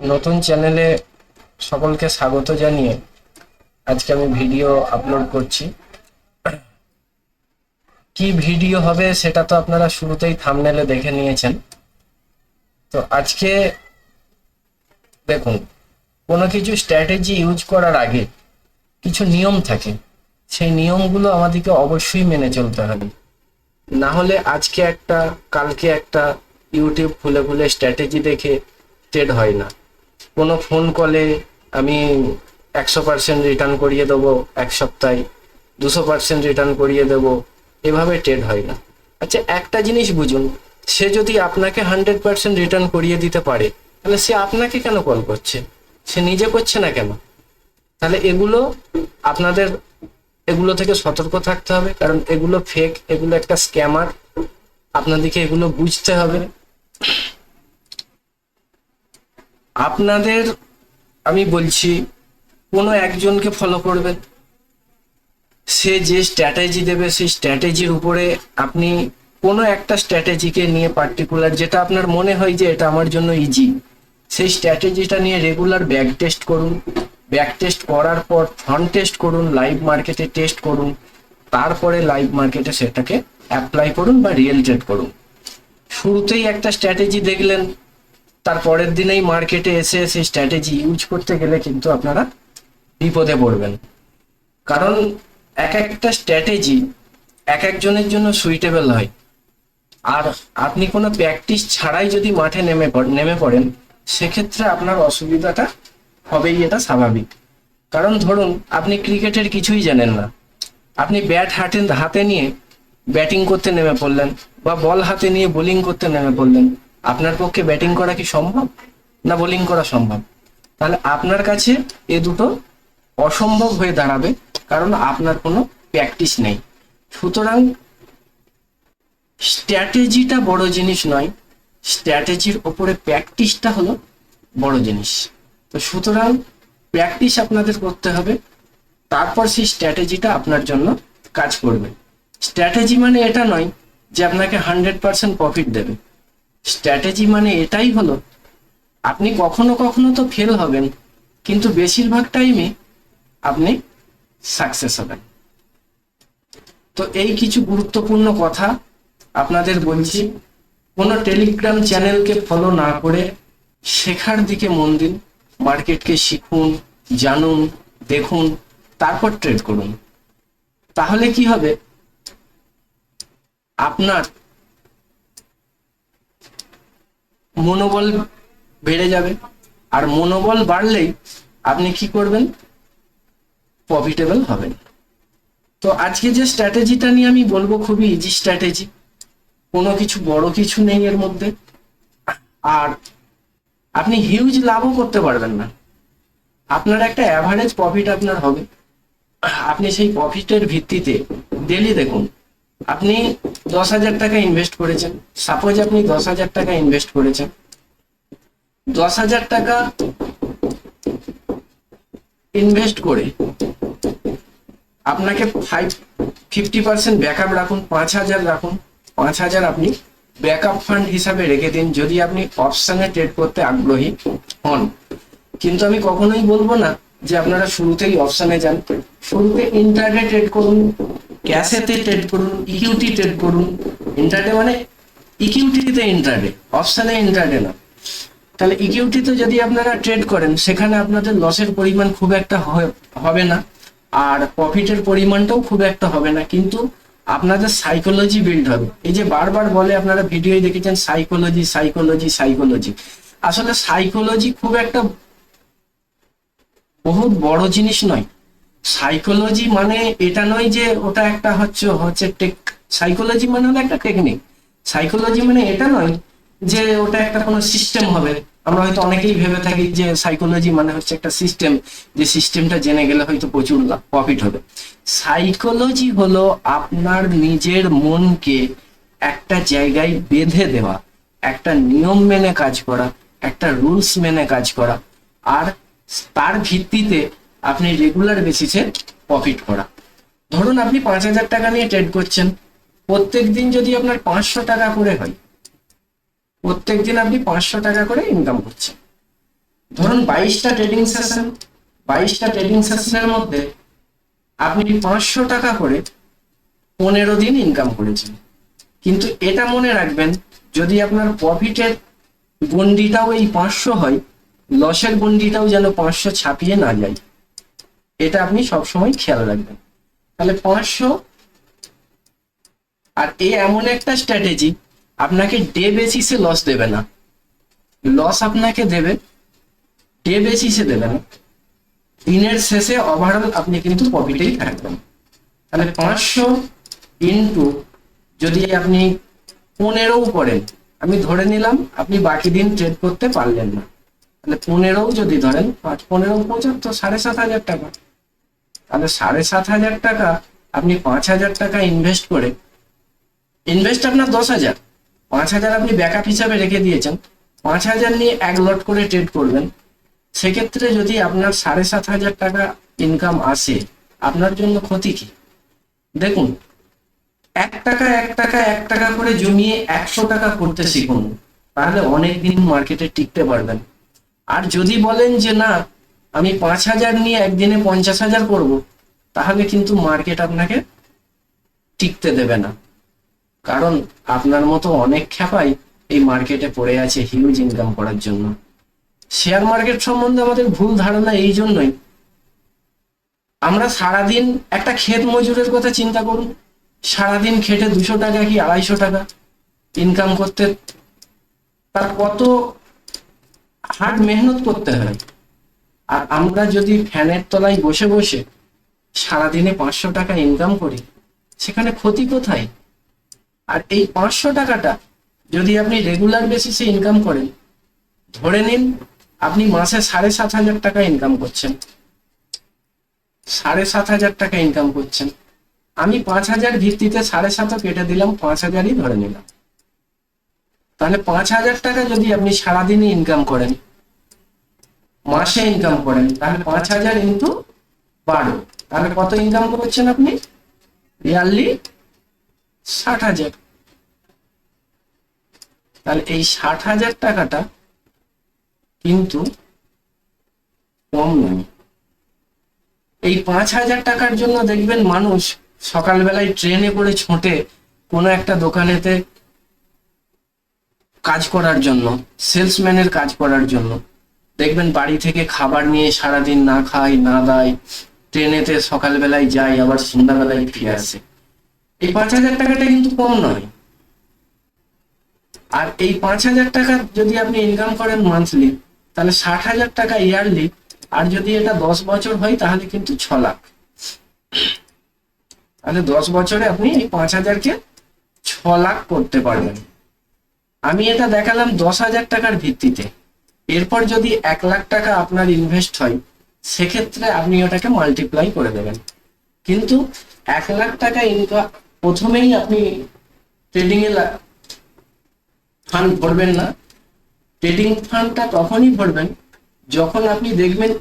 নতুন চ্যানেলে সকলকে স্বাগত জানিয়ে আজকে আমি ভিডিও আপলোড করছি। কি ভিডিও হবে সেটা তো আপনারা শুরুতেই থাম্বনেলে দেখে নিয়েছেন। তো আজকে দেখুন, কোনো কিছু স্ট্র্যাটেজি ইউজ করার আগে কিছু নিয়ম থাকে, সেই নিয়মগুলো আমাদেরকে অবশ্যই মেনে চলতে হবে। না হলে আজকে একটা কালকে একটা ইউটিউব খুলে খুলে স্ট্র্যাটেজি দেখে ট্রেড হয় না। কোনো ফোন কলে আমি 100% রিটার্ন করিয়ে দেবো এক সপ্তাহে, 200% রিটার্ন করিয়ে দেবো, এভাবে ট্রেড হয় না। আচ্ছা, একটা জিনিস বুঝুন, সে যদি আপনাকে 100% রিটার্ন করিয়ে দিতে পারে, তাহলে সে আপনাকে কেন কল করছে? সে নিজে করছে না কেন? তাহলে আপনাদের এগুলো থেকে সতর্ক থাকতে হবে, কারণ এগুলো ফেক, এগুলো একটা স্ক্যামার। আপনাদেরকে এগুলো বুঝতে হবে। আপনাদের আমি বলছি, কোনো একজনকে ফলো করবেন, সে যে স্ট্র্যাটেজি দেবে সেই স্ট্র্যাটেজির উপরে আপনি কোনো একটা স্ট্র্যাটেজিকে নিয়ে পার্টিকুলার, যেটা আপনার মনে হয় যে এটা আমার জন্য ইজি, সেই স্ট্র্যাটেজিটা নিয়ে রেগুলার ব্যাক টেস্ট করুন। ব্যাক টেস্ট করার পর ফ্রন্ট টেস্ট করুন, লাইভ মার্কেটে টেস্ট করুন, তারপরে লাইভ মার্কেটে সেটাকে অ্যাপ্লাই করুন বা রিয়েল ট্রেড করুন। শুরুতেই একটা স্ট্র্যাটেজি দেখলেন, তার পরের দিনেই মার্কেটে এসে সেই স্ট্র্যাটেজি ইউজ করতে গেলে কিন্তু আপনারা বিপদে পড়বেন। কারণ এক একটা স্ট্র্যাটেজি এক একজনের জন্য সুইটেবল হয়। আর আপনি কোনো প্র্যাকটিস ছাড়াই যদি মাঠে নেমে পড়েন, সেক্ষেত্রে আপনার অসুবিধাটা হবেই, এটা স্বাভাবিক। কারণ ধরুন, আপনি ক্রিকেটের কিছুই জানেন না, আপনি ব্যাট হাতে নিয়ে ব্যাটিং করতে নেমে পড়লেন, বা বল হাতে নিয়ে বোলিং করতে নেমে পড়লেন। আপনার পক্ষে ব্যাটিং করা কি সম্ভব, না বোলিং করা সম্ভব? তাহলে আপনার কাছে এ দুটো অসম্ভব হয়ে দাঁড়াবে, কারণ আপনার কোনো প্র্যাকটিস নেই। সুতরাং স্ট্র্যাটেজিটা বড় জিনিস নয়, স্ট্র্যাটেজির ওপরে প্র্যাকটিসটা হলো বড় জিনিস। তো সুতরাং প্র্যাকটিস আপনাদের করতে হবে, তারপর সেই স্ট্র্যাটেজিটা আপনার জন্য কাজ করবে। স্ট্র্যাটেজি মানে এটা নয় যে আপনাকে 100% প্রফিট দেবে। স্ট্র্যাটেজি মানে এটাই হলো, আপনি কখনো কখনো তো ফেল হবেন, কিন্তু বেশিরভাগ টাইমে আপনি সাকসেস হবেন। তো এই কিছু গুরুত্বপূর্ণ কথা আপনাদের বলছি। কোনো টেলিগ্রাম চ্যানেলকে ফলো না করে শেখার দিকে মন দিন। মার্কেটকে শিখুন, জানুন, দেখুন, তারপর ট্রেড করুন। তাহলে কি হবে, আপনার মনোবল বেড়ে যাবে। আর মনোবল বাড়লেই আপনি কি করবেন, প্রফিটেবল হবেন। তো আজকে যে স্ট্র্যাটেজিটা নিয়ে আমি বলবো, খুবই ইজি স্ট্র্যাটেজি, কোনো কিছু বড় কিছু নেই এর মধ্যে। আর আপনি হিউজ লাভও করতে পারবেন না, আপনার একটা অ্যাভারেজ প্রফিট আপনার হবে। আপনি সেই প্রফিটের ভিত্তিতে ডেলি দেখুন, আপনি 10,000 টাকা ইনভেস্ট করেছেন, সাপোজ আপনি 10,000 টাকা ইনভেস্ট করেছেন, 10,000 টাকা ইনভেস্ট করে আপনাকে 50% ব্যাকআপ রাখুন, 5,000 রাখুন। 5,000 আপনি ব্যাকআপ ফান্ড হিসাবে রেখে দিন, যদি আপনি অপশনে ট্রেড করতে আগ্রহী হন। কিন্তু আমি কখনোই বলবো না যে আপনারা শুরুতেই অপশনে যান। শুরুতে ইন্টারডে ট্রেড করুন, ক্যাশেতে ট্রেড করুন, ইকিউটি ট্রেড করুন। ইন্টারডে মানে ইকিউটিতে ইন্টারডে, অপশনে ইন্টারডে না। তাহলে ইকিউটিতে যদি আপনারা ট্রেড করেন, সেখানে আপনাদের লসের পরিমাণ খুব একটা হবে না, আর প্রফিটের পরিমাণটাও খুব একটা হবে না, কিন্তু আপনাদের সাইকোলজি বিল্ড হবে। এই যে বারবার বলে, আপনারা ভিডিও দেখেছেন, সাইকোলজি সাইকোলজি সাইকোলজি। আসলে সাইকোলজি খুব একটা বহুত বড় জিনিস নয়। সাইকোলজি মানে এটা নয় যে ওটা একটা হচ্ছে সাইকোলজি মানে হলো একটা টেকনিক। সাইকোলজি মানে এটা নয় যে ওটা একটা কোনো সিস্টেম হবে। আমরা হয়তো অনেকেই ভেবে থাকি যে সাইকোলজি মানে হচ্ছে একটা সিস্টেম, যে সিস্টেমটা জেনে গেলে হয়তো প্রচুর প্রফিট হবে। সাইকোলজি হলো আপনার নিজের মনকে একটা জায়গায় বেঁধে দেওয়া, একটা নিয়ম মেনে কাজ করা, একটা রুলস মেনে কাজ করা, আর তার ভিত্তিতে আপনি রেগুলার বেসিসে প্রফিট করা। ধরুন আপনি 5,000 টাকা নিয়ে ট্রেড করছেন, প্রত্যেক দিন যদি আপনার 500 টাকা করে হয়, প্রত্যেক দিন আপনি 500 টাকা করে ইনকাম করছেন। ধরুন 22টা ট্রেডিং সেশনের মধ্যে আপনি 500 টাকা করে 15 দিন ইনকাম করেছেন। কিন্তু এটা মনে রাখবেন, যদি আপনার প্রফিটের গন্ডিটাও এই 500 হয়, লসের গন্ডিটাও যেন 500 ছাপিয়ে না যায়, এটা আপনি সবসময় খেয়াল রাখবেন। তাহলে 500, আর এমন একটা স্ট্র্যাটেজি আপনাকে ডে বেসিসে লস দেবে না, লস আপনাকে দেবে ডে বেসিসে দেবে না, দিনের শেষে ওভারঅল আপনি কিন্তু প্রফিটেই থাকবেন। তাহলে 500 ইন্টু যদি আপনি 15 করেন, আমি ধরে নিলাম আপনি বাকি দিন ট্রেড করতে পারলেন না, তাহলে 15 যদি ধরেন, 5-15 75, 7,500 টাকা। তাহলে 7,500 টাকা আপনি 5,000 টাকা ইনভেস্ট করে, ইনভেস্ট আপনার 10,000, 5,000 আপনি ব্যাকআপ হিসাবে রেখে দিয়েছেন, 5,000 নিয়ে এক লট করে ট্রেড করবেন। সেক্ষেত্রে যদি আপনার 7,500 টাকা ইনকাম আসে, আপনার জন্য ক্ষতি কি? দেখুন, 1 টাকা করে জমিয়ে 100 টাকা করতে শিখুন, তাহলে অনেকদিন মার্কেটে টিকতে পারবেন। আর যদি বলেন যে না, আমি 5,000 নিয়ে একদিনে 50,000 করব, তাহলে কিন্তু মার্কেট আপনাকে টিকতে দেবে না। কারণ আপনার মতো অনেক খ্যাপাই এই মার্কেটে পড়ে আছে হিউজ ইনকাম করার জন্য। শেয়ার মার্কেট সম্বন্ধে আমাদের ভুল ধারণা এই জন্যই, আমরা সারাদিন, একটা ক্ষেত মজুরের কথা চিন্তা করুন, সারাদিন খেটে 200 টাকা কি 250 টাকা ইনকাম করতে তার কত হার্ড মেহনত করতে হয়। আর আমরা যদি ফ্যানের তলায় বসে বসে সারাদিনে 500 টাকা ইনকাম করি, সেখানে ক্ষতি কোথায়? আর এই 500 টাকাটা যদি আপনি রেগুলার বেসিসে ইনকাম করেন, ধরে নিন আপনি মাসে 7,500 টাকা ইনকাম করছেন, 7,500 টাকা ইনকাম করছেন, আমি 5,000 ভিত্তিতে 7,500 কেটে দিলাম, 5,000ই ধরে নিলাম। তাহলে 5,000 টাকা যদি আপনি সারাদিনে ইনকাম করেন, মাসে ইনকাম করেন, তাহলে 5,000 ইন্টু 12, তাহলে কত ইনকাম করছেন আপনি? ইয়ারলি 60,000। তাহলে এই 60,000 টাকাটা কিন্তু কম নয়। এই 5,000 টাকার জন্য দেখবেন মানুষ সকালবেলায় ট্রেনে করে ছোটে কোনো একটা দোকানেতে কাজ করার জন্য, সেলসম্যানের কাজ করার জন্য। দেখবেন বাড়ি থেকে খাবার নিয়ে সারাদিন না খায় না দায়, ট্রেনেতে সকালবেলায় যায়, আবার সন্ধ্যাবেলায় ফিরে আসে। এই 5,000 টাকাটা কিন্তু কম নয়। আর এই 5,000 টাকা যদি আপনি ইনকাম করেন মান্থলি, তাহলে 60,000 টাকা ইয়ারলি, আর যদি এটা 10 বছর হয় তাহলে কিন্তু 6 লাখ। তাহলে 10 বছরে আপনি এই 5,000-কে 6 লাখ করতে পারবেন। আমি এটা দেখালাম 10,000 টাকার ভিত্তিতে। এরপর যদি 1 লাখ টাকা আপনার ইনভেস্ট হয়, সেক্ষেত্রে আপনি ওটাকে মাল্টিপ্লাই করে দেবেন। কিন্তু 1 লাখ টাকা ইনকাম প্রথমেই আপনি ট্রেডিং এ ফান্ড ভরবেন না। ট্রেডিং ফান্ডটা তখনই ভরবেন যখন আপনি দেখবেন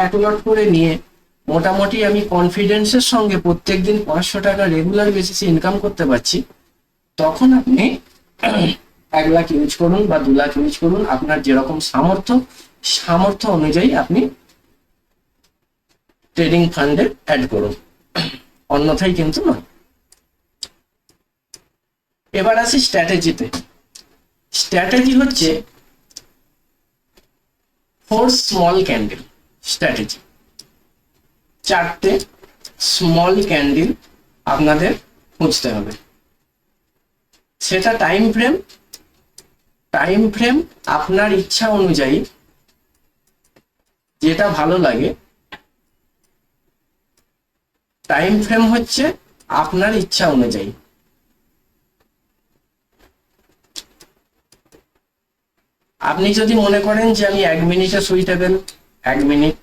এক লট করে নিয়ে মোটামুটি আমি কনফিডেন্সের সঙ্গে প্রত্যেকদিন 500 টাকা রেগুলার বেসিসে ইনকাম করতে পারছি। তখন আপনি 1 লাখ ইউজ করুন বা 2 লাখ ইউজ করুন, আপনার যেরকম সামর্থ্য অনুযায়ী আপনি ট্রেডিং ফান্ডে অ্যাড করুন, অন্যথায় কিন্তু নয়। এবার আসি স্ট্র্যাটেজিতে। স্ট্র্যাটেজি হচ্ছে 4 স্মল ক্যান্ডেল স্ট্র্যাটেজি। 4টে স্মল ক্যান্ডেল আপনাদের খুঁজতে হবে। সেটা টাইম ফ্রেম আপনার ইচ্ছা অনুযায়ী যেটা ভালো লাগে। টাইম ফ্রেম হচ্ছে আপনার ইচ্ছা অনুযায়ী। আপনি যদি মনে করেন যে আমি 1 মিনিটে সুইটেবল, 1 মিনিট।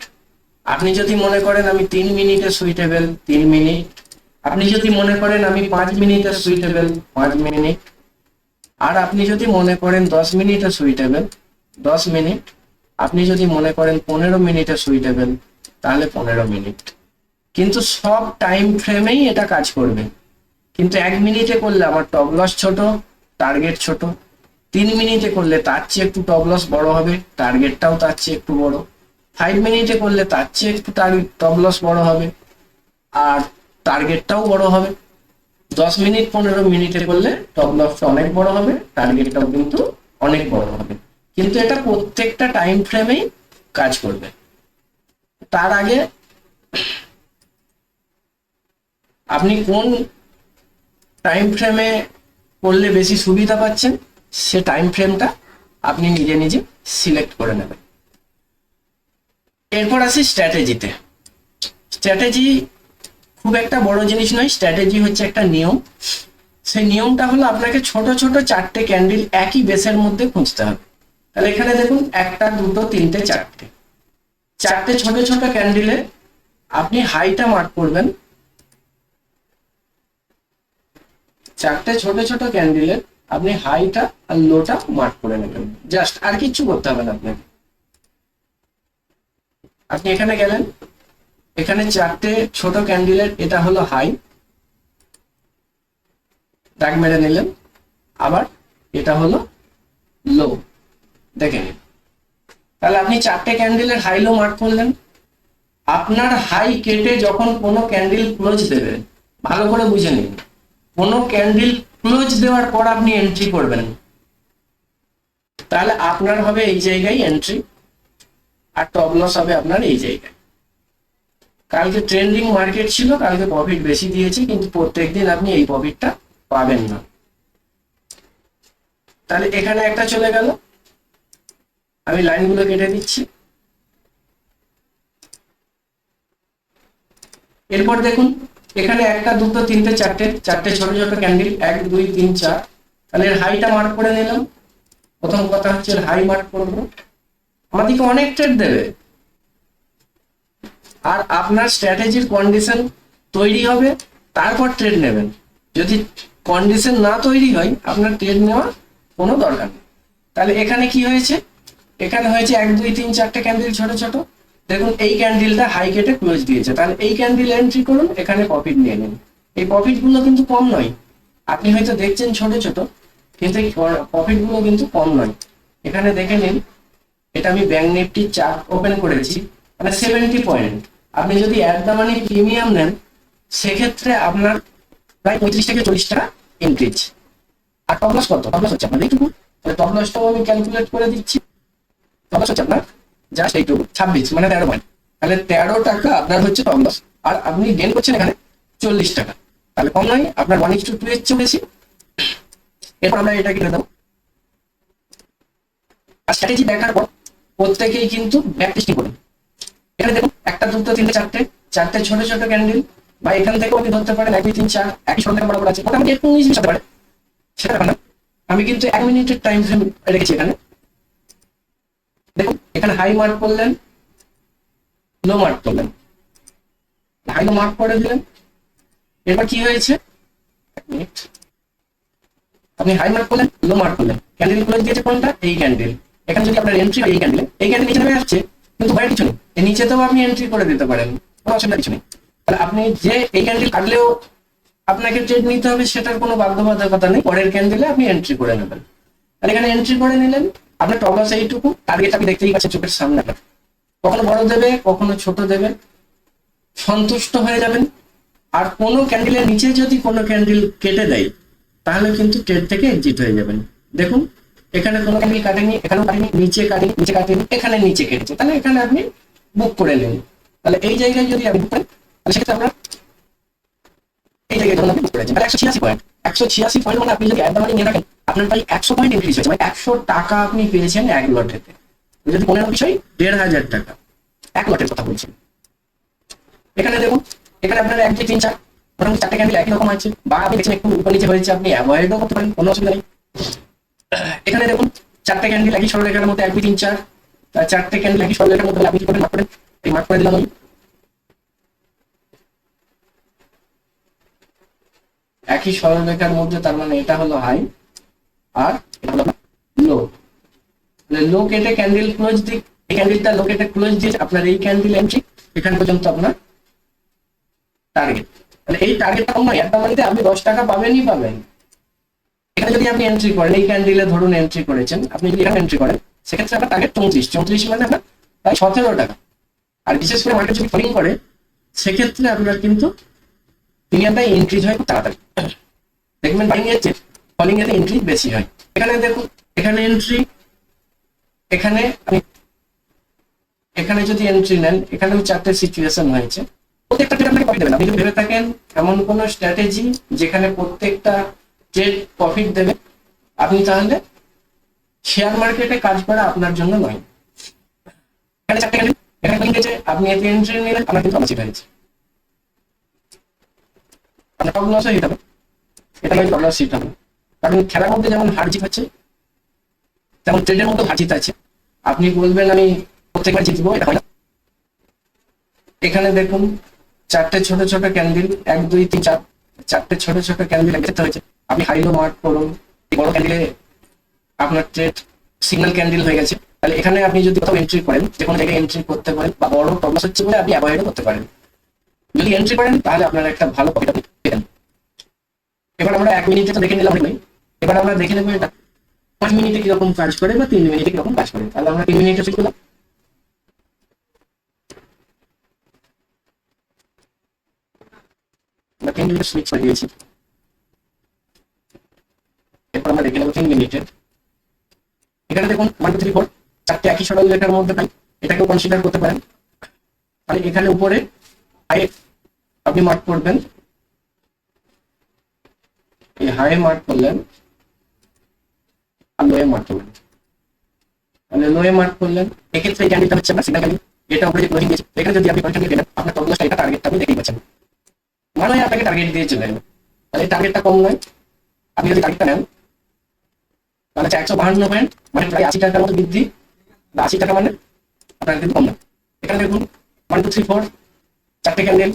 আপনি যদি মনে করেন আমি 3 মিনিটে সুইটেবল, 3 মিনিট। আপনি যদি মনে করেন আমি 5 মিনিটে সুইটেবল, 5 মিনিট। আর আপনি যদি মনে করেন 10 মিনিটে সুইটেবল, 10 মিনিট। আপনি যদি মনে করেন 15 মিনিটে সুইটেবল, তাহলে 15 মিনিট। কিন্তু সব টাইম ফ্রেমেই এটা কাজ করবে। কিন্তু 1 মিনিটে করলে আমার টপ লস ছোট, টার্গেট ছোট। 3 মিনিটে করলে তার চেয়ে একটু টপ লস বড় হবে, টার্গেটটাও তার চেয়ে একটু বড়। 5 মিনিটে করলে তার চেয়ে একটু টপ লস বড় হবে আর টার্গেটটাও বড় হবে। 10 মিনিট 15 মিনিটে করলে টপ লসটা অনেক বড় হবে, টার্গেটটাও কিন্তু অনেক বড় হবে। কিন্তু এটা প্রত্যেকটা টাইম ফ্রেমেই কাজ করবে। তার আগে আপনি কোন টাইম ফ্রেমে করলে বেশি সুবিধা পাচ্ছেন সে টাইম ফ্রেমটা আপনি নিজে নিজে সিলেক্ট করে নেবেন। এরপর আসি স্ট্র্যাটেজিতে। স্ট্র্যাটেজি খুব একটা বড় জিনিস নয়, স্ট্র্যাটেজি হচ্ছে একটা নিয়ম। সেই নিয়মটা হলো আপনাকে ছোট ছোট 4টে ক্যান্ডেল একই বেসের মধ্যে খুঁজতে হবে। তাহলে এখানে দেখুন 1টা 2টো 3টে 4টে ছোট ছোট ক্যান্ডেলে আপনি হাইটা মার্ক করবেন। 4টে ছোট ছোট ক্যান্ডেলে আপনি হাইটা আর লোটা মার্ক করে নেবেন, জাস্ট আর কিচ্ছু করতে হবে না আপনাকে। আপনি এখানে গেলেন, এখানে 4টে ছোট ক্যান্ডেলের এটা হলো হাই, দাগ মেরে নিলেন। আবার এটা হলো লো, দেখে নিন। তাহলে আপনি 4টে ক্যান্ডেলের হাই লো মার্ক করলেন। আপনার হাই কেটে যখন কোনো ক্যান্ডেল ক্লোজ দেবে, ভালো করে বুঝে নিন, কোনো ক্যান্ডেল ক্লোজ দেওয়ার পর আপনি এন্ট্রি করবেন, তাহলে আপনার হবে এই জায়গায় এন্ট্রি আর টপ লস হবে আপনার এই জায়গায়। কালকে ট্রেন্ডিং মার্কেট ছিল, কালকে প্রফিট বেশি দিয়েছে, কিন্তু প্রত্যেকদিন আপনি এই প্রফিটটা পাবেন না। তাহলে এখানে একটা চলে গেল, আমি লাইনগুলো কেটে দিচ্ছি। এরপর দেখুন এখানে 1টা 2টো 3টে 4টে ছোট ছোট ক্যান্ডেল 1 2 3 4। তাহলে এর হাইটা মার্ক করে নিলাম। প্রথম কথা হচ্ছে হাই মার্ক করবো, আমাদেরকে অনেক ট্রেড দেবে। আর আপনার স্ট্র্যাটেজির কন্ডিশন তৈরি হবে, তারপর ট্রেড নেবেন। যদি কন্ডিশন না তৈরি হয় আপনার ট্রেড নেওয়ার কোনো দরকার নেই। তাহলে এখানে কি হয়েছে, এখানে হয়েছে 1 2 3 4টে ক্যান্ডেল ছোট ছোট। দেখুন এই ক্যান্ডেলটা হাই কেটে ক্লোজ দিয়েছে, তাহলে এই ক্যান্ডেল এন্ট্রি করুন, এখানে প্রফিট নিয়ে নিন। এই প্রফিট গুলো কিন্তু কম নয়, আপনি হয়তো দেখছেন ছোট ছোট, কিন্তু এই প্রফিট গুলো কিন্তু কম নয়। এখানে দেখে নিন, এটা আমি ব্যাংক নিফটির চার্ট ওপেন করেছি, মানে 70 পয়েন্ট। আপনি যদি অ্যাট দ্য মানি প্রিমিয়াম নেন সেক্ষেত্রে আপনার প্রায় 35 থেকে 40 টাকা ইনক্রিজ। আর টপ লস কত, টপ লস হচ্ছে আপনার এইটুকু। তাহলে টপ লসটাও আমি ক্যালকুলেট করে দিচ্ছি। টপ লস হচ্ছে আপনার জাস্ট এইটুকু 26 মানে 13 পয়েন্ট। তাহলে 13 টাকা আপনার হচ্ছে টপ লস, আর আপনি গেইন করছেন এখানে 40 টাকা। তাহলে কম নয়, আপনার 1:2 এর চেয়ে বেশি। এরপর আমরা এটা কেটে দেবো। আর স্ট্র্যাটেজি দেখার পর প্রত্যেকেই কিন্তু ব্যাক টেস্টিং করুন। এখানে দেখুন 1টা 2টো 3টে 4টে ছোট ছোট ক্যান্ডেল, বা এখান থেকেও আপনি ধরতে পারেন 1 2 3 4 একই সঙ্গে বরাবর আছে, মোটামুটি একটু 19 মিনিট হতে পারে, সেটা ব্যাপার না। আমি কিন্তু 1 মিনিটের টাইম ফ্রেম রেখেছি এখানে। দেখুন এখানে হাই মার্ক করলেন, লো মার্ক করলেন, হাই লো মার্ক করে দিলেন। এরপর কি হয়েছে, 1 মিনিট, আপনি হাই মার্ক করলেন, লো মার্ক করলেন, ক্যান্ডেল ক্লোজ দিয়েছে কোনটা, এই ক্যান্ডেল। এখানে যদি আপনার এন্ট্রি হয় এই ক্যান্ডেলে, এই ক্যান্ডেল নিচে নেমে আসছে, কিন্তু ভয়ের কিছু নেই, এই নিচেতেও আপনি এন্ট্রি করে দিতে পারেন, কোনো অসুবিধা কিছু নেই। তাহলে আপনি যে এই ক্যান্ডেল কাটলেও আপনাকে ট্রেড নিতে হবে সেটার কোনো বাধ্যবাধকতা নেই, পরের ক্যান্ডেলে আপনি এন্ট্রি করে নেবেন। আর এখানে এন্ট্রি করে নিলেন, আপনার টপ লস এইটুকু, টার্গেট আপনি দেখতেই পাচ্ছেন চোখের সামনে। কখনো বড় দেবে কখনো ছোট দেবে, সন্তুষ্ট হয়ে যাবেন। আর কোনো ক্যান্ডেলের নিচে যদি কোনো ক্যান্ডেল কেটে দেয় তাহলে কিন্তু ট্রেড থেকে এক্সিট হয়ে যাবেন। দেখুন এখানে কোনো ক্যান্ডেল কাটেনি, এখানেও কাটেনি, নিচে কাটেনি, এখানে নিচে কেটেছে, তাহলে এখানে আপনি বুক করে নিন। তাহলে এই জায়গায় যদি আপনি বুক করেন তাহলে সেক্ষেত্রে আপনার এই জায়গায় ধরুন আপনি বুক করেছেন, তাহলে 186 পয়েন্ট। 186 পয়েন্ট মানে আপনি যদি অ্যাট দ্য মানি নিয়ে রাখেন আপনার প্রায় 100 পয়েন্ট ইনক্রিজ হয়েছে, মানে 100 টাকা আপনি পেয়েছেন এক লটেতে। যদি 15 বিষয় 1500 টাকা এক লটের কথা বলছেন। এখানে দেখুন এখানে আপনার 1 2 3 4 মোটামুটি 4টে ক্যান্ডেল একই রকম আছে, বা আপনি দেখছেন একটু উপর নিচে হয়েছে, আপনি অ্যাভয়েডও করতে পারেন, কোনো অসুবিধা নেই। এখানে দেখুন 4টে ক্যান্ডেল একই সরলরেখার মধ্যে 1 2 3 4, 4টে ক্যান্ডেল একই সরলরেখার মধ্যে আপনি কি করবেন, মার্ক করেন। এই মার্ক করে দিলাম আমি। একই সরলরেখার মধ্যে, তার মানে এটা হলো হাই আর এটা হলো লো। লো কেটে ক্যান্ডেল ক্লোজ দিক, এই ক্যান্ডেলটা লো কেটে ক্লোজ দিয়ে আপনার এই ক্যান্ডেল এন্ট্রি এখান পর্যন্ত আপনার টার্গেট। তাহলে এই টার্গেটটা কম নয়, একটা মানিতে আপনি 10 টাকা পাবেনই পাবেন। এখানে যদি আপনি এন্ট্রি করেন, এই ক্যান্ডেলে ধরুন এন্ট্রি করেছেন, আপনি যদি এখানে এন্ট্রি করেন সেক্ষেত্রে আপনার টার্গেট 34 মানে আপনার প্রায় 17 টাকা। আর বিশেষ করে মার্কেট যদি ফলিং করে সেক্ষেত্রে আপনার কিন্তু প্রিমিয়ামটা ইনক্রিজ হয় খুব তাড়াতাড়ি। দেখবেন বাইং এর চেয়ে ফলিং এর ইনক্রিজ বেশি হয়। এখানে দেখুন, এখানে এন্ট্রি, এখানে আপনি এখানে যদি এন্ট্রি নেন, এখানেও 4টে সিচুয়েশন হয়েছে, প্রত্যেকটা ট্রেড আপনাকে প্রফিট দেবে না। আপনি যদি ভেবে থাকেন এমন কোনো স্ট্র্যাটেজি যেখানে প্রত্যেকটা ট্রেড প্রফিট দেবে, আপনি তাহলে শেয়ার মার্কেটে কাজ করা আপনার জন্য নয়। এখানে 4টে ক্যান্ডেল, এখানে লিখেছে আপনি এতে এন্ট্রি নিলেন, আপনার কিন্তু লস হয়েছে, আপনার টপ লস হয়ে যাবে। এটা কিন্তু টপ লস শিট হবে, কারণ খেলার মধ্যে যেমন হার জিত হচ্ছে তেমন ট্রেডের মধ্যে হার জিত আছে। আপনি বলবেন আমি প্রত্যেকবার জিতবো, এটা হয় না। এখানে দেখুন 4টে ছোট ছোট ক্যান্ডেল, 1 2 3 4, 4টে ছোট ছোট ক্যান্ডেল দেখতে হয়েছে। আপনি হাইলো মার্ক করুন, বড় ক্যান্ডেলে আপনার ট্রেড সিগন্যাল ক্যান্ডেল হয়ে গেছে, তাহলে এখানে আপনি যদি কোথাও এন্ট্রি করেন, যে কোনো জায়গায় এন্ট্রি করতে পারেন, বা বড় টপ লস হচ্ছে বলে আপনি অ্যাভয়েড করতে পারেন। যদি এন্ট্রি করেন তাহলে আপনারা একটা ভালো প্রফিট পেতেন। এবার আমরা 1 মিনিটে তো দেখে নিলাম, এবার আমরা দেখে নেবো এটা 5 মিনিটে কিরকম কাজ করে বা 3 মিনিটে কিরকম কাজ করে। তাহলে আমরা 3 মিনিটে শিখলাম। 3 মিনিট সুইচ করে দিয়েছি। এরপর আমরা দেখে নেবো 3 মিনিটের। এখানে দেখুন 1 2 3 4 4টে একই সরল লেখার মধ্যে পাই, এটাকেও কনসিডার করতে পারেন। তাহলে এখানে উপরে হাই আপনি মার্ক করবেন, এই হাই মার্ক করলেন আর লোয়ে মার্ক করলেন। তাহলে লোয়ে মার্ক করলেন, এক্ষেত্রে এই ক্যান্ডেলটা হচ্ছে আপনার সিগন্যাল ক্যান্ডেল, এটা উপরে যে ক্লোজিং দিয়েছে, এখানে যদি আপনি কন্টিনিউ করেন আপনার টপ লসটা এটা টার্গেটটা আপনি দেখেই পাচ্ছেন। মানে হয় আপনাকে টার্গেট দিয়ে চলে যাবে, তাহলে এই টার্গেটটা কম নয়। আপনি যদি টার্গেটটা নেন তাহলে 152 পয়েন্ট, মানে প্রায় 80 টাকার মতো বৃদ্ধি। 80 টাকা মানে আপনার কিন্তু কম না। এখানে দেখুন 1 2 3 4 4টে ক্যান্ডেল,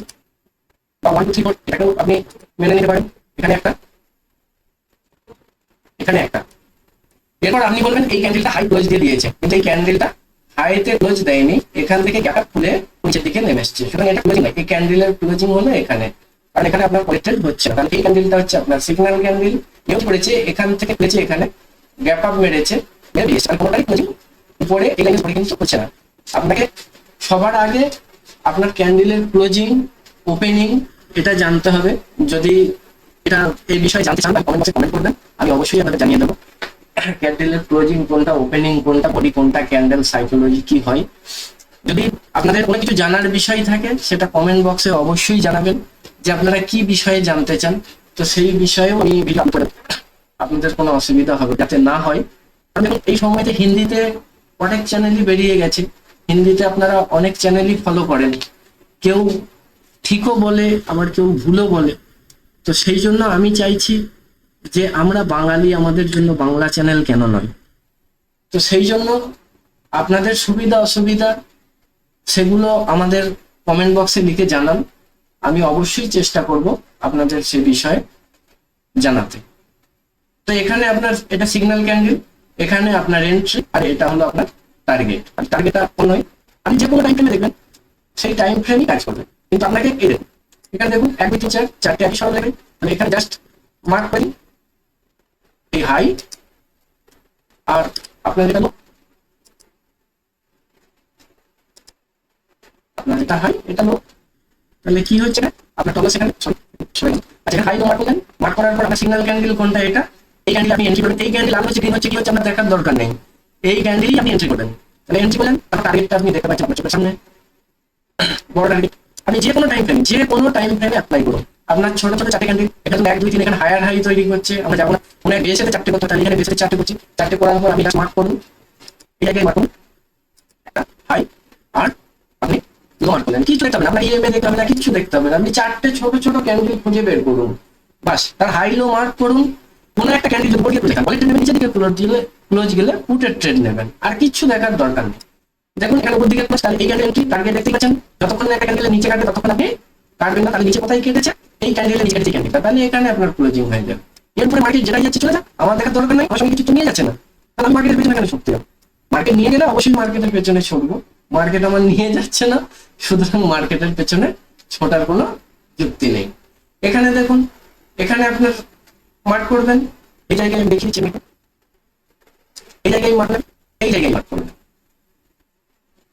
বা 1 2 3 4 এটাকেও আপনি মেনে নিতে পারেন। এখানে একটা, এখানে একটা। এরপর আপনি বলবেন এই ক্যান্ডেলটা হাই ক্লোজ দিয়ে দিয়েছে, কিন্তু এই ক্যান্ডেলটা হাইতে ক্লোজ দেয়নি, এখান থেকে গ্যাপটা খুলে নিচের দিকে নেমে এসছে, সুতরাং এটা ক্লোজিং নয়। এই ক্যান্ডেলের ক্লোজিং হলো এখানে, আর এখানে আপনার পরিট্রেড হচ্ছে না। তাহলে এই ক্যান্ডেলটা হচ্ছে আপনার সিগন্যাল ক্যান্ডেল, নিউজ করেছে, এখান থেকে খুলেছে, এখানে গ্যাপ আপ মেরেছে, মেরে দিয়েছে, আর কোনোটাই ক্লোজিং উপরে এই লাইনের পরে কিন্তু হচ্ছে না। আপনাকে সবার আগে আপনার ক্যান্ডেলের ক্লোজিং, ওপেনিং এটা জানতে হবে। যদি এটা এই বিষয়ে জানতে চান কমেন্ট বক্সে কমেন্ট করবেন, আমি অবশ্যই আপনাদের জানিয়ে দেবো ক্যান্ডেলের ক্লোজিং কোনটা, ওপেনিং কোনটা, বডি কোনটা, ক্যান্ডেল সাইকোলজি কি হয়। যদি আপনাদের কোনো কিছু জানার বিষয় থাকে সেটা কমেন্ট বক্সে অবশ্যই জানাবেন, যে আপনারা কি বিষয়ে জানতে চান, তো সেই বিষয়েও আমি ভিডিও করে আপনাদের কোনো অসুবিধা হবে যাতে না হয়। কারণ এই সময়তে হিন্দিতে অনেক চ্যানেলই বেরিয়ে গেছে, হিন্দিতে আপনারা অনেক চ্যানেলই ফলো করেন, কেউ ঠিকও বলে আবার কেউ ভুলও বলে। তো সেই জন্য আমি চাইছি যে আমরা বাঙালি, আমাদের জন্য বাংলা চ্যানেল কেন নয়। তো সেই জন্য আপনাদের সুবিধা অসুবিধা সেগুলো আমাদের কমেন্ট বক্সে লিখে জানান, আমি অবশ্যই চেষ্টা করব আপনাদের সে বিষয়ে জানাতে। তো এখানে আপনার এটা সিগন্যাল ক্যান্ডেল, এখানে আপনার এন্ট্রি, আর এটা হলো আপনার টার্গেট। আর টার্গেটটা নয়, আপনি যে কোনো টাইম ফ্রেমে দেখবেন সেই টাইম ফ্রেমই কাজ করবে, কিন্তু আপনাকে এই দেখুন এখানে দেখুন 1 2 3 4 4টে একই সরল লেখা, আমি এখানে জাস্ট মার্ক করি এই হাই, আর আপনার যেটা আপনার যেটা হাই এটা লো, তাহলে কি হচ্ছে না আপনার টপ লস এখানে আচ্ছা হাই লো মার্ক করলেন, মার্ক করার পর আপনার সিগন্যাল ক্যান্ডেল কোনটা, এটা এই ক্যান্ডেল আপনি এন্ট্রি করবেন। এই ক্যান্ডেল আলো হচ্ছে গ্রিন হচ্ছে কি হচ্ছে আপনার দেখার দরকার নেই, এই ক্যান্ডেলই আপনি এন্ট্রি করবেন। তাহলে এন্ট্রি করলেন, আপনার টার্গেটটা আপনি দেখতে পাচ্ছেন আপনার চোখের সামনে, বড় টার্গেট। আপনি যে কোনো টাইম ফ্রেমে অ্যাপ্লাই করুন। আপনার ছোট ছোট 4টে ক্যান্ডেল, এখানে 1 2 3 এখানে হায়ার হাই তৈরি করছে, আমরা যাবো না, কোনো এক বেসেতে 4টে করতে, তাহলে এখানে বেসেতে 4টে করছি, 4টে করার পর আপনি জাস্ট মার্ক করুন, এটাকে মার্ক করুন একটা হাই, আর আপনি লো মার্ক করলেন। কিছু দেখতে হবে না, আপনার ইএমএ দেখতে হবে না, কিছু দেখতে হবে না, আপনি 4টে ছোট ছোট ক্যান্ডেল খুঁজে বের করুন, বাস তার হাই লো মার্ক করুন। কোনো একটা ক্যান্ডেল যদি বলিয়ে লেখা বলে নেবেন, নিচের দিকে ক্লোজ গেলে পুটের ট্রেড নেবেন, আর কিছু দেখার দরকার নেই। দেখুন এখানে উপর দিকে তাহলে এই ক্যান্ডেল টার্গেট দেখতে পাচ্ছেন, যতক্ষণ একটা ক্যান্ডেলের নিচে কাটবে ততক্ষণ আপনি কাটবেন না, তাহলে নিচে কোথায় কেটেছে এই ক্যান্ডেলের নিচে কেটেছে ক্যান্ডেলটা, তাহলে এখানে আপনার ক্লোজিং হয়ে যাবে। এরপরে মার্কেট যেটা যাচ্ছে চলে যাক, আমার দেখার দরকার নাই, আমার সঙ্গে কিছু নিয়ে যাচ্ছে না, তাহলে আমি মার্কেটের পেছনে কেন ছুটতে হবে? মার্কেট নিয়ে গেলে অবশ্যই মার্কেটের পেছনে ছুটবো, মার্কেট আমার নিয়ে যাচ্ছে না, সুতরাং মার্কেটের পেছনে ছোটার কোনো যুক্তি নেই। এখানে দেখুন, এখানে আপনার মার্ক করবেন এই জায়গায় আমি দেখিয়েছি, এই জায়গায় মারলেন, এই জায়গায় মার করলেন,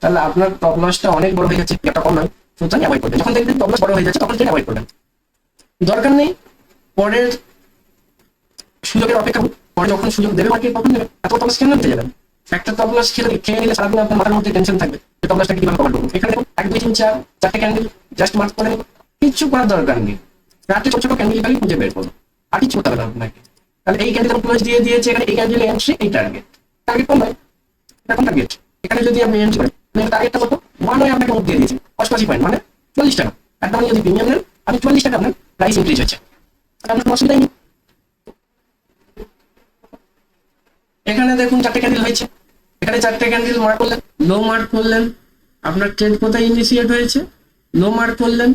তাহলে আপনার টপ লসটা অনেক বড় হয়ে যাচ্ছে, একটা কম নয়, সুতরাং অ্যাভয়েড করবেন। যখন দেখবেন টপ লস বড় হয়ে যাচ্ছে তখন সেটা অ্যাভয়েড করবেন, দরকার নেই পরের সুযোগের অপেক্ষা করুন। পরে যখন সুযোগ দেবে মার্কেট তখন দেবে, এত টপ লস কেন নিতে যাবেন? একটা টপ লস খেয়ে নিলে সারাদিন আপনার মাথার মধ্যে টেনশন থাকবে যে টপ লসটাকে কিভাবে কভার করবো। এখানে দেখুন 1 2 3 4 4টে ক্যান্ডেল জাস্ট মার্ক করে নেবেন, কিচ্ছু করার দরকার নেই, 4টে ছোট ছোট ক্যান্ডেল খালি খুঁজে বের করুন, আর কিছু করতে হবে না আপনাকে। তাহলে এই ক্যান্ডেল ক্লোজ দিয়ে দিয়েছে, এখানে এই ক্যান্ডেল এন্ট্রি, এই টার্গেট, টার্গেট কোন নয়, এখন টার্গেট এখানে যদি আপনি এন্ট্রি করেন টার্গেটটা কত, ওয়ান হয় আপনাকে মুখ দিয়ে দিয়েছে 88 পয়েন্ট, মানে 40 টাকা। একটা আপনি যদি প্রিমিয়াম নেন, আপনি 40 টাকা আপনার প্রাইস ইনক্রিজ হচ্ছে, আপনার কোনো অসুবিধা নেই। এখানে দেখুন 4টে ক্যান্ডেল হয়েছে, এখানে 4টে ক্যান্ডেল মার্ক করলেন, লো মার্ক করলেন, আপনার ট্রেড কোথায় ইনিশিয়েট হয়েছে, লো মার্ক করলেন,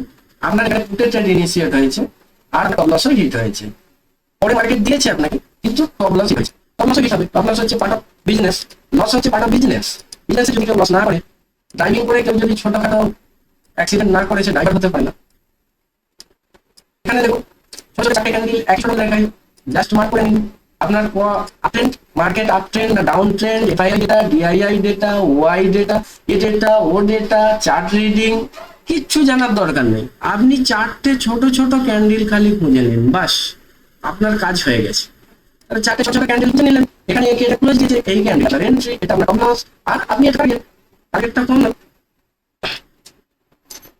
আপনার এখানে পুটের ট্রেড ইনিশিয়েট হয়েছে, আর টপ লসও হিট হয়েছে। পরে মার্কেট দিয়েছে আপনাকে, কিন্তু টপ লস হয়েছে। টপ লস কি হবে? টপ লস হচ্ছে পার্ট অফ বিজনেস, লস হচ্ছে পার্ট অফ বিজনেস। বিজনেসে যদি কেউ লস না করে, ড্রাইভিং করে কেউ যদি ছোটখাটো অ্যাক্সিডেন্ট না করেছে, ড্রাইভার হতে পারে না। এখানে দেখুন ছোট ছোট 4টে ক্যান্ডেল একশো টাকা, জাস্ট মার্ক করে নিন। আপনার আপট্রেন্ড, মার্কেট আপট্রেন্ড না down trend, FII data, DII data, Y data, A data, O data, chart reading, কিচ্ছু জানার দরকার নেই। আপনি 4টে ছোট ছোট ক্যান্ডেল খালি খুঁজে নিন, বাস আপনার কাজ হয়ে গেছে। তাহলে 4টে ছোট ছোট ক্যান্ডেল খুঁজে নিলেন, এখানে এটা ক্লোজ দিয়েছে, এই ক্যান্ডেল আপনার এন্ট্রি, এটা আপনার টপ লস, আর আপনি এটা টার্গেটটা কম না।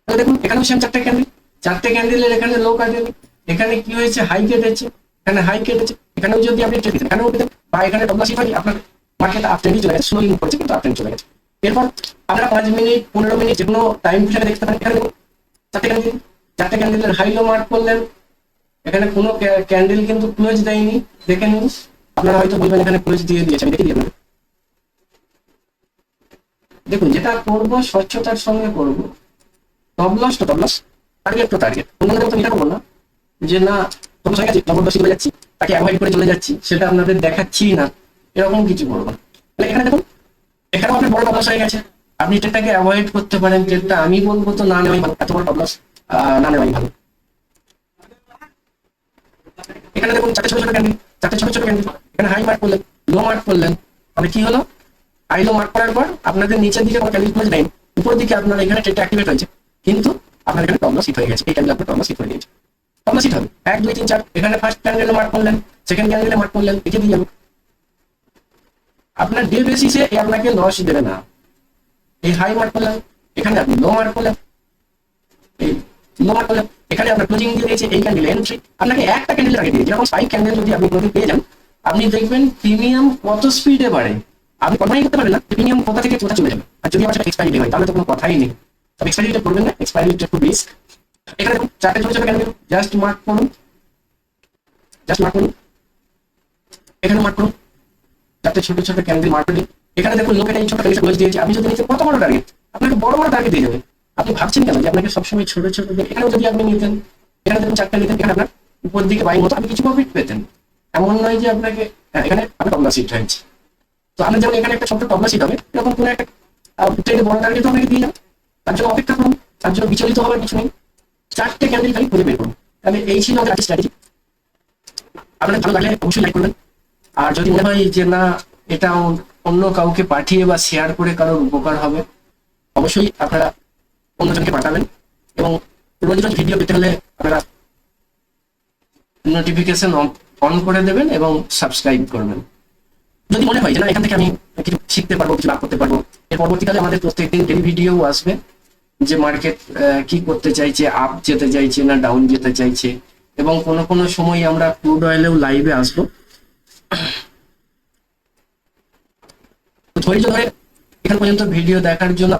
তাহলে দেখুন এখানেও সেম 4টে ক্যান্ডেল, 4টে ক্যান্ডেলের এখানে লো কাটেনি, এখানে কি হয়েছে হাই কেটেছে, এখানে হাই কেটেছে, এখানেও যদি আপনি ট্রেড দিতেন, এখানেও পেতেন, বা এখানে টপ লস হিট হয়নি, আপনার মার্কেট আপ ট্রেন্ডই চলে গেছে, স্লো মুভ করছে কিন্তু আপ ট্রেন্ড চলে গেছে। এরপর আপনারা 5 মিনিট 15 মিনিট যে কোনো টাইম হিসেবে দেখতে পারেন। এখানে দেখুন 4টে ক্যান্ডেল, 4টে ক্যান্ডেলের হাই লো মার্ক করলেন, এখানে কোনো ক্যান্ডেল কিন্তু ক্লোজ দেয়নি, দেখে নিন। আপনারা হয়তো বলবেন এখানে ক্লোজ দিয়ে দিয়েছে, আমি দেখে দিই আপনাকে। দেখুন যেটা করবো স্বচ্ছতার সঙ্গে করবো, টপ লস তো টপ লস, টার্গেট তো টার্গেট। অন্যদের মতো এটা করবো না যে না টপ লস হয়ে গেছে জবরদস্তি করে যাচ্ছি, তাকে অ্যাভয়েড করে চলে যাচ্ছি, সেটা আপনাদের দেখাচ্ছি না, এরকম কিছু করবো না। তাহলে এখানে দেখুন এখানেও আপনার বড় টপ লস হয়ে গেছে, আপনি ট্রেডটাকে অ্যাভয়েড করতে পারেন। ট্রেডটা আমি বলবো তো না নেওয়াই ভালো, এত বড় টপ লস না নেওয়াই ভালো। এখানে দেখুন 4টে ছোট ছোট ক্যান্ডেল, 4টে ছোট ছোট ক্যান্ডেল, এখানে হাই মার্ক করলেন, লো মার্ক করলেন, মানে কি হলো, হাই লো মার্ক করার পর আপনাদের নিচের দিকে কোনো ক্যান্ডেল ক্লোজ নেই, উপরের দিকে আপনার এখানে ট্রেডটা অ্যাক্টিভেট হয়েছে, কিন্তু আপনার এখানে টপ লস হিট হয়ে গেছে, এই ক্যান্ডেল আপনার টপ লস হিট হয়ে গেছে। টপ লস হিট হবে 1 2 3 4, এখানে ফার্স্ট ক্যান্ডেলে মার্ক করলেন, সেকেন্ড ক্যান্ডেলে মার্ক করলেন, একে দিয়ে যাবে। আপনার ডে বেসিসে আপনাকে লস দেবে না। এই হাই মার্ক করলেন, এখানে আপনি লো মার্ক করলেন, এই লো মার্ক করলেন, এখানে আপনার ক্লোজিং দিয়ে দিয়েছে, এই ক্যান্ডেল এন্ট্রি, আপনাকে একটা ক্যান্ডেল আগে দিয়ে, যেরকম 5 ক্যান্ডেল যদি আপনি কোনোদিন পেয়ে যান, আপনি দেখবেন প্রিমিয়াম কত স্পিডে বাড়ে, আপনি কল্পনাই করতে পারবেন না প্রিমিয়াম কোথা থেকে কোথা চলে যাবে। আর যদি আমার সেটা এক্সপায়ারি হয় তাহলে তো কোনো কথাই নেই, তবে এক্সপায়ারিটা করবেন না, এক্সপায়ারিটা খুব রিস্ক। এখানে দেখুন 4টে ছোট ছোট ক্যান্ডেল, জাস্ট মার্ক করুন, জাস্ট মার্ক করুন, এখানে মার্ক করুন, 4টে ছোট ছোট ক্যান্ডেল মার্ক করুন। এখানে দেখুন লোকেরা এই ছোট ক্যান্ডেল ক্লোজ দিয়েছে, আপনি যদি নিতে কত বড় টার্গেট, আপনাকে বড় বড় টার্গেট দিয়ে যাবে। আপনি ভাবছেন কেন যে আপনাকে সবসময় ছোট ছোট, এখানেও যদি আপনি নিতেন, এখানে দেখুন 4টে নিতেন, এখানে আপনার উপর দিকে বাইং মতো আপনি কিছু প্রফিট পেতেন, এমন নয় যে আপনাকে এখানে আপনার টপ লস হিট হয়েছে। তো আমরা যেমন এখানে একটা ছোট টপ লস হিট হবে, এরকম কোনো একটা ট্রেডে বড় টার্গেট আপনাকে দিয়ে যাবে, তার জন্য অপেক্ষা করুন, তার জন্য বিচলিত হওয়ার কিছু নেই। 4টে ক্যান্ডেল খালি খুঁজে বের করুন। তাহলে এই ছিল আমাদের স্ট্র্যাটেজি। আপনাদের ভালো লাগলে অবশ্যই লাইক করবেন, আর যদি মনে হয় যে না এটা অন্য কাউকে পাঠিয়ে বা শেয়ার করে কারোর উপকার হবে, অবশ্যই আপনারা অন্যজনকে পাঠাবেন। এবং রোজ রোজ ভিডিও পেতে হলে আপনারা নোটিফিকেশন অন করে দেবেন এবং সাবস্ক্রাইব করবেন। যদি মনে হয় যে না এখান থেকে আমি কিছু শিখতে পারবো, কিছু লাভ করতে পারবো, এর পরবর্তীকালে আমাদের প্রত্যেকদিন ডেলি ভিডিও আসবে যে মার্কেট কি করতে চাইছে, আপ যেতে চাইছে না ডাউন যেতে চাইছে, এবং কোনো কোনো সময় আমরা ক্রুড অয়েলেও লাইভে আসবো। ধৈর্য ধরে এখান পর্যন্ত ভিডিও দেখার জন্য